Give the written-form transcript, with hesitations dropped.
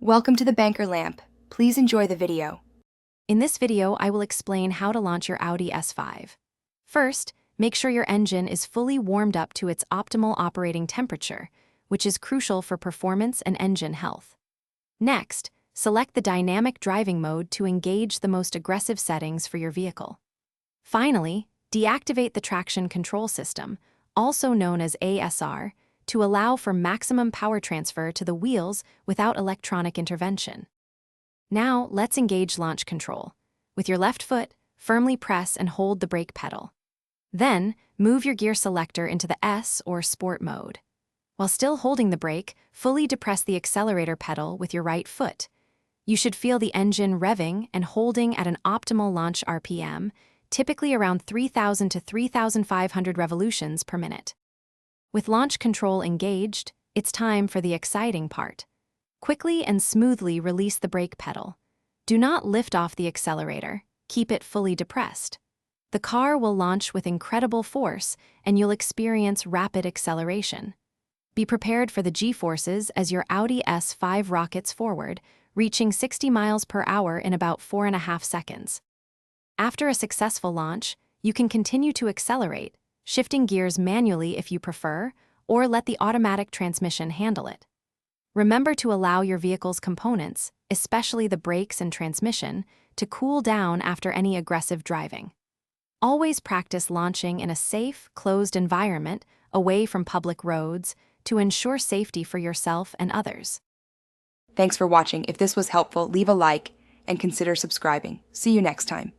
Welcome to the Banker Lamp. Please enjoy the video. In this video, I will explain how to launch your Audi S5. First, make sure your engine is fully warmed up to its optimal operating temperature, which is crucial for performance and engine health. Next, select the dynamic driving mode to engage the most aggressive settings for your vehicle. Finally, deactivate the traction control system, also known as ASR, to allow for maximum power transfer to the wheels without electronic intervention. Now, let's engage launch control. With your left foot, firmly press and hold the brake pedal. Then, move your gear selector into the S or Sport mode. While still holding the brake, fully depress the accelerator pedal with your right foot. You should feel the engine revving and holding at an optimal launch RPM, typically around 3,000 to 3,500 revolutions per minute. With launch control engaged, it's time for the exciting part. Quickly and smoothly release the brake pedal. Do not lift off the accelerator, keep it fully depressed. The car will launch with incredible force and you'll experience rapid acceleration. Be prepared for the G-forces as your Audi S5 rockets forward, reaching 60 miles per hour in about 4.5 seconds. After a successful launch, you can continue to accelerate, shifting gears manually if you prefer, or let the automatic transmission handle it. Remember to allow your vehicle's components, especially the brakes and transmission, to cool down after any aggressive driving. Always practice launching in a safe, closed environment, away from public roads, to ensure safety for yourself and others. Thanks for watching. If this was helpful, leave a like and consider subscribing. See you next time.